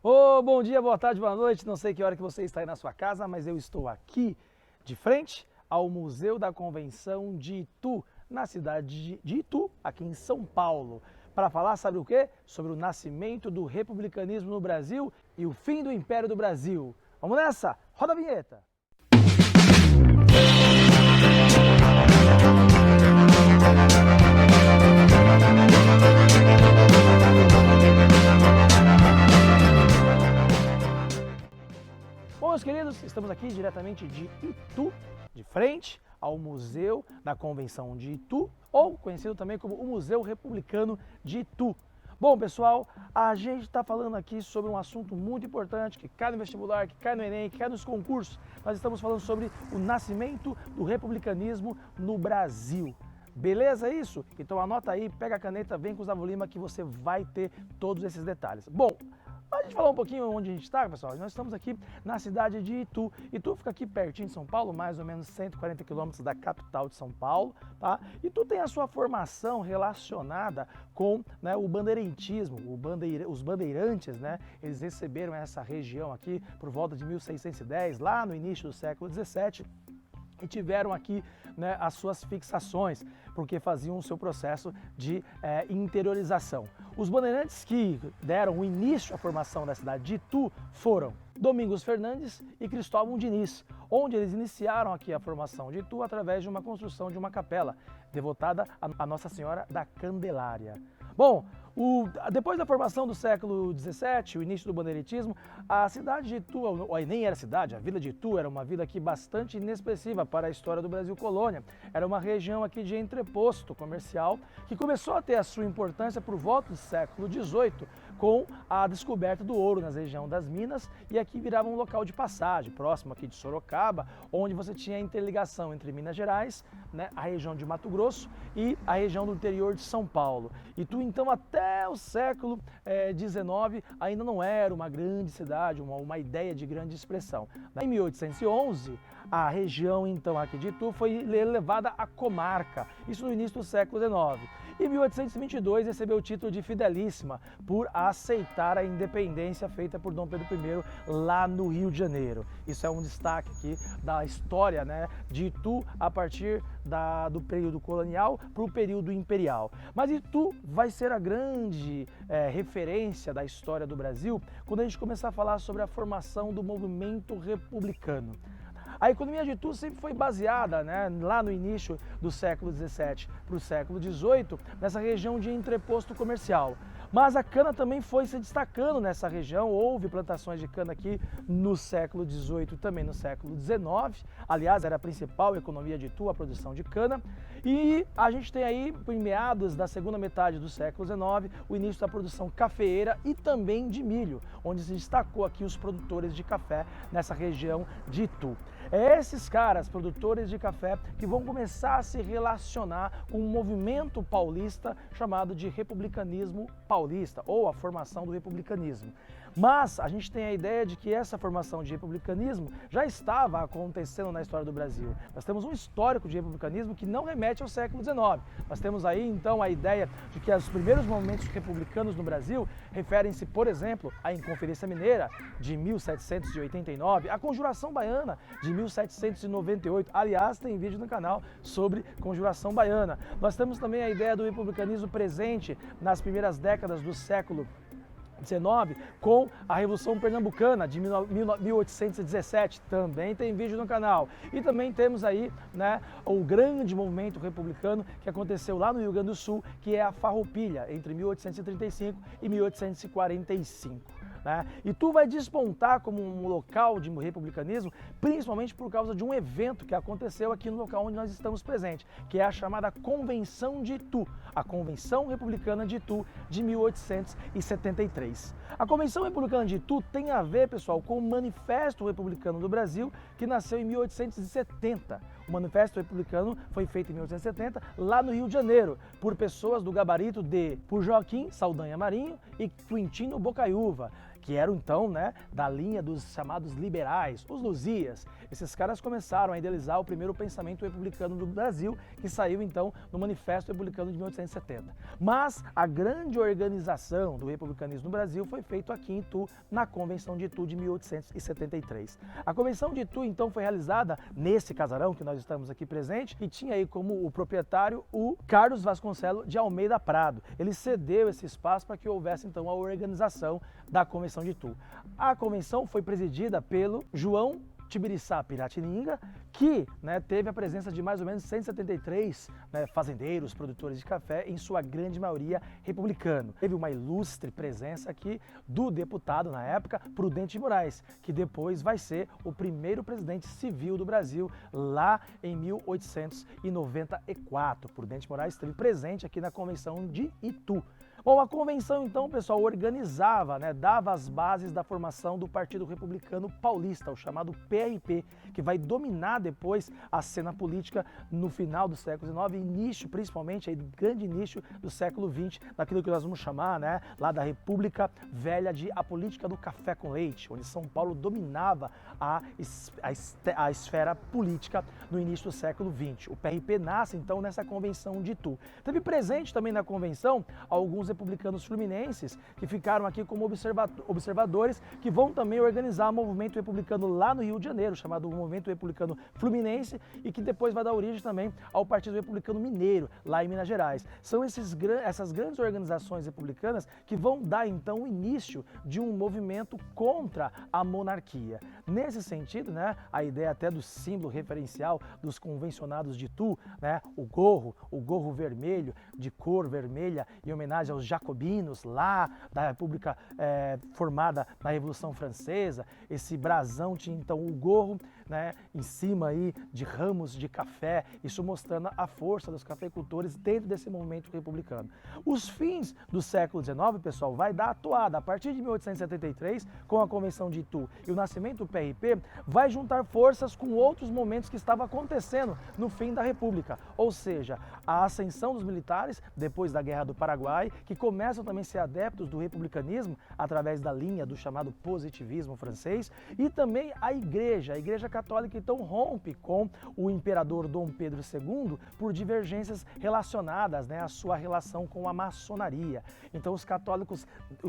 Bom dia, boa tarde, boa noite. Não sei que hora que você está aí na sua casa, mas eu estou aqui de frente ao Museu da Convenção de Itu, na cidade de Itu, aqui em São Paulo, para falar, sabe o quê? Sobre o nascimento do republicanismo no Brasil e o fim do Império do Brasil. Vamos nessa? Roda a vinheta! Bom, meus queridos, estamos aqui diretamente de Itu, de frente ao Museu da Convenção de Itu, ou conhecido também como o Museu Republicano de Itu. Bom, pessoal, a gente está falando aqui sobre um assunto muito importante que cai no vestibular, que cai no Enem, que cai nos concursos. Nós estamos falando sobre o nascimento do republicanismo no Brasil. Beleza isso? Então anota aí, pega a caneta, vem com o Gustavo Lima que você vai ter todos esses detalhes. Bom, a gente falar um pouquinho onde a gente está, pessoal. Nós estamos aqui na cidade de Itu. Itu fica aqui pertinho de São Paulo, mais ou menos 140 quilômetros da capital de São Paulo, tá? Itu tem a sua formação relacionada com, né, o bandeirantismo, os bandeirantes, né? Eles receberam essa região aqui por volta de 1610, lá no início do século 17. E tiveram aqui, né, as suas fixações, porque faziam o seu processo de interiorização. Os bandeirantes que deram o início à formação da cidade de Itu foram Domingos Fernandes e Cristóvão Diniz, onde eles iniciaram aqui a formação de Itu através de uma construção de uma capela devotada a Nossa Senhora da Candelária. Bom, depois da formação do século XVII, o início do bandeirantismo, a cidade de Itu, ou nem era cidade, a vila de Itu era uma vila aqui bastante inexpressiva para a história do Brasil colônia. Era uma região aqui de entreposto comercial que começou a ter a sua importância por volta do século XVIII, com a descoberta do ouro na região das Minas, e aqui virava um local de passagem, próximo aqui de Sorocaba, onde você tinha a interligação entre Minas Gerais, né, a região de Mato Grosso e a região do interior de São Paulo. Itu, então, até o século XIX ainda não era uma grande cidade, uma ideia de grande expressão. Em 1811, a região então aqui de Itu foi elevada a comarca, isso no início do século XIX. Em 1822 recebeu o título de Fidelíssima por aceitar a independência feita por Dom Pedro I lá no Rio de Janeiro. Isso é um destaque aqui da história, né, de Itu a partir do período colonial para o período imperial. Mas Itu vai ser a grande referência da história do Brasil quando a gente começar a falar sobre a formação do movimento republicano. A economia de Itu sempre foi baseada, né, lá no início do século XVII para o século XVIII, nessa região de entreposto comercial. Mas a cana também foi se destacando nessa região, houve plantações de cana aqui no século XVIII e também no século XIX. Aliás, era a principal economia de Itu, a produção de cana. E a gente tem aí, em meados da segunda metade do século XIX, o início da produção cafeeira e também de milho, onde se destacou aqui os produtores de café nessa região de Itu. É esses caras, produtores de café, que vão começar a se relacionar com um movimento paulista chamado de republicanismo paulista, ou a formação do republicanismo. Mas a gente tem a ideia de que essa formação de republicanismo já estava acontecendo na história do Brasil. Nós temos um histórico de republicanismo que não remete ao século XIX. Nós temos aí então a ideia de que os primeiros movimentos republicanos no Brasil referem-se, por exemplo, à Inconferência Mineira de 1789, à Conjuração Baiana de 1798. Aliás, tem vídeo no canal sobre Conjuração Baiana. Nós temos também a ideia do republicanismo presente nas primeiras décadas do século XIX, com a Revolução Pernambucana de 1817, também tem vídeo no canal. E também temos aí, né, o grande movimento republicano que aconteceu lá no Rio Grande do Sul, que é a Farroupilha, entre 1835 e 1845. Né? Itu vai despontar como um local de republicanismo, principalmente por causa de um evento que aconteceu aqui no local onde nós estamos presentes, que é a chamada Convenção de Itu, a Convenção Republicana de Itu de 1873. A Convenção Republicana de Itu tem a ver, pessoal, com o Manifesto Republicano do Brasil, que nasceu em 1870. O Manifesto Republicano foi feito em 1870, lá no Rio de Janeiro, por pessoas do gabarito por Joaquim Saldanha Marinho e Quintino Bocaiúva, que eram então, né, da linha dos chamados liberais, os Luzias. Esses caras começaram a idealizar o primeiro pensamento republicano do Brasil, que saiu então no Manifesto Republicano de 1870. Mas a grande organização do republicanismo no Brasil foi feita aqui em Itu, na Convenção de Itu de 1873. A Convenção de Itu então foi realizada nesse casarão que nós estamos aqui presente, e tinha aí como o proprietário o Carlos Vasconcelos de Almeida Prado. Ele cedeu esse espaço para que houvesse então a organização da Convenção de Itu. A convenção foi presidida pelo João Tibiriçá Piratininga, que, né, teve a presença de mais ou menos 173, né, fazendeiros, produtores de café, em sua grande maioria republicano. Teve uma ilustre presença aqui do deputado, na época, Prudente de Moraes, que depois vai ser o primeiro presidente civil do Brasil, lá em 1894. Prudente de Moraes esteve presente aqui na Convenção de Itu. Bom, a convenção então, pessoal, organizava, né, dava as bases da formação do Partido Republicano Paulista, o chamado PRP, que vai dominar depois a cena política no final do século XIX, início, principalmente, aí, grande início do século XX, daquilo que nós vamos chamar, né, lá da República Velha, de a política do café com leite, onde São Paulo dominava a esfera política no início do século XX. O PRP nasce então nessa convenção de Itu. Teve presente também na convenção alguns republicanos fluminenses que ficaram aqui como observadores, que vão também organizar o movimento republicano lá no Rio de Janeiro, chamado Movimento Republicano Fluminense, e que depois vai dar origem também ao Partido Republicano Mineiro, lá em Minas Gerais. São essas grandes organizações republicanas que vão dar então o início de um movimento contra a monarquia. Nesse sentido, né, a ideia até do símbolo referencial dos convencionados de Itu, né, o gorro vermelho, de cor vermelha, em homenagem aos jacobinos lá da República formada na Revolução Francesa. Esse brasão tinha então o gorro, né, em cima aí de ramos de café, isso mostrando a força dos cafeicultores dentro desse movimento republicano. Os fins do século XIX, pessoal, vai dar a toada. A partir de 1873, com a Convenção de Itu e o nascimento do PRP, vai juntar forças com outros momentos que estavam acontecendo no fim da República, ou seja, a ascensão dos militares depois da Guerra do Paraguai, que começam também a ser adeptos do republicanismo através da linha do chamado positivismo francês, e também a Igreja Católica então rompe com o imperador Dom Pedro II por divergências relacionadas, né, à sua relação com a maçonaria. Então os católicos,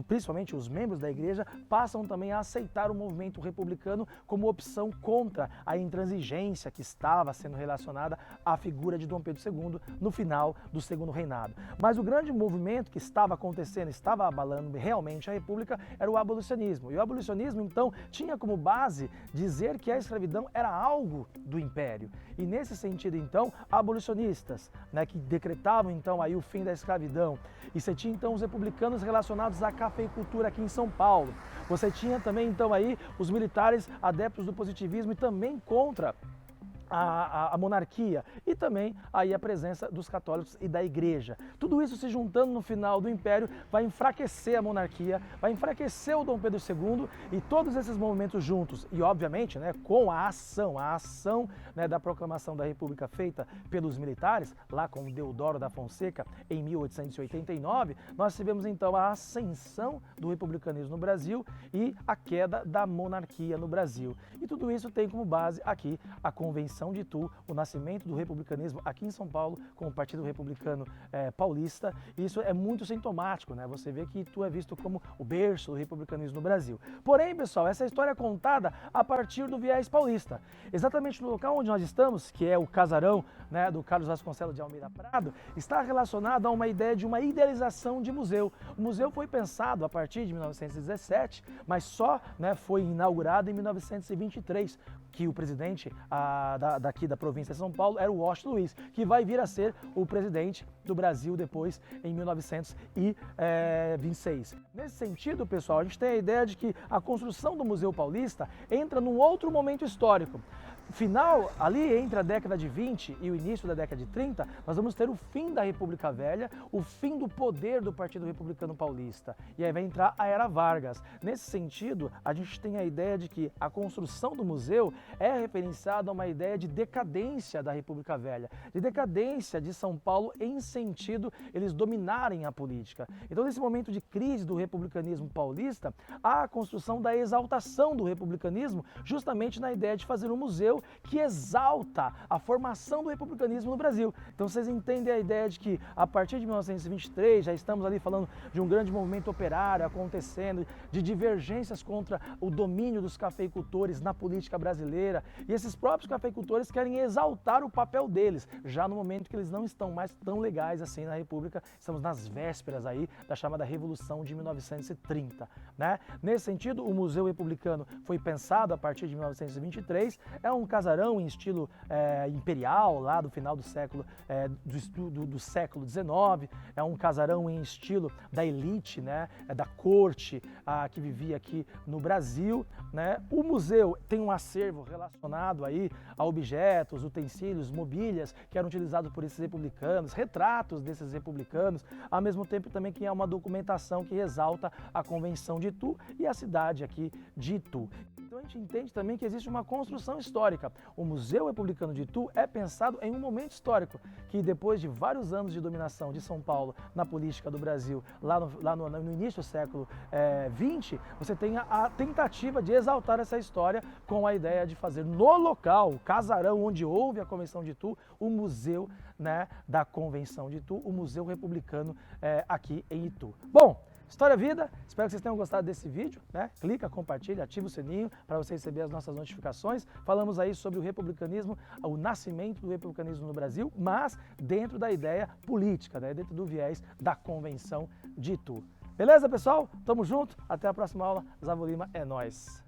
principalmente os membros da igreja, passam também a aceitar o movimento republicano como opção contra a intransigência que estava sendo relacionada à figura de Dom Pedro II no final do Segundo Reinado. Mas o grande movimento que estava acontecendo, estava abalando realmente a República, era o abolicionismo. E o abolicionismo, então, tinha como base dizer que a escravidão era algo do Império. E nesse sentido, então, abolicionistas, né, que decretavam, então, aí o fim da escravidão. E você tinha, então, os republicanos relacionados à cafeicultura aqui em São Paulo. Você tinha também, então, aí os militares adeptos do positivismo e também contra a monarquia, e também aí a presença dos católicos e da igreja. Tudo isso se juntando no final do Império vai enfraquecer a monarquia, vai enfraquecer o Dom Pedro II, e todos esses movimentos juntos, e obviamente, né, com a ação, né, da proclamação da República feita pelos militares, lá com Deodoro da Fonseca em 1889, nós tivemos então a ascensão do republicanismo no Brasil e a queda da monarquia no Brasil. E tudo isso tem como base aqui a Convenção de Itu, o nascimento do republicanismo aqui em São Paulo, com o Partido Republicano Paulista. E isso é muito sintomático, né? Você vê que Itu é visto como o berço do republicanismo no Brasil. Porém, pessoal, essa história é contada a partir do viés paulista. Exatamente no local onde nós estamos, que é o casarão, né, do Carlos Vasconcelos de Almeida Prado, está relacionado a uma ideia de uma idealização de museu. O museu foi pensado a partir de 1917, mas só, né, foi inaugurado em 1923, que o presidente daqui da província de São Paulo era o Washington Luiz, que vai vir a ser o presidente do Brasil depois em 1926. Nesse sentido, pessoal, a gente tem a ideia de que a construção do Museu Paulista entra num outro momento histórico. final, ali entre a década de 20 e o início da década de 30, nós vamos ter o fim da República Velha, o fim do poder do Partido Republicano Paulista. E aí vai entrar a Era Vargas. Nesse sentido, a gente tem a ideia de que a construção do museu é referenciada a uma ideia de decadência da República Velha, de decadência de São Paulo em sentido eles dominarem a política. Então, nesse momento de crise do republicanismo paulista, há a construção da exaltação do republicanismo, justamente na ideia de fazer um museu que exalta a formação do republicanismo no Brasil. Então vocês entendem a ideia de que a partir de 1923 já estamos ali falando de um grande movimento operário acontecendo, de divergências contra o domínio dos cafeicultores na política brasileira, e esses próprios cafeicultores querem exaltar o papel deles, já no momento que eles não estão mais tão legais assim na República, estamos nas vésperas aí da chamada Revolução de 1930, né? Nesse sentido, o Museu Republicano foi pensado a partir de 1923, é um casarão em estilo imperial, lá do final do século do século XIX, é um casarão em estilo da elite, né, da corte que vivia aqui no Brasil, né? O museu tem um acervo relacionado aí a objetos, utensílios, mobílias que eram utilizados por esses republicanos, retratos desses republicanos, ao mesmo tempo também que é uma documentação que exalta a Convenção de Itu e a cidade aqui de Itu. Então a gente entende também que existe uma construção histórica. O Museu Republicano de Itu é pensado em um momento histórico, que depois de vários anos de dominação de São Paulo na política do Brasil, lá no início do século XX, você tem a tentativa de exaltar essa história com a ideia de fazer no local, o casarão onde houve a Convenção de Itu, o museu, né, da Convenção de Itu, o Museu Republicano aqui em Itu. Bom, História Vida, espero que vocês tenham gostado desse vídeo, né? Clica, compartilha, ativa o sininho para você receber as nossas notificações. Falamos aí sobre o republicanismo, o nascimento do republicanismo no Brasil, mas dentro da ideia política, né? Dentro do viés da Convenção de Itu. Beleza, pessoal? Tamo junto, até a próxima aula. Zavo Lima é nóis!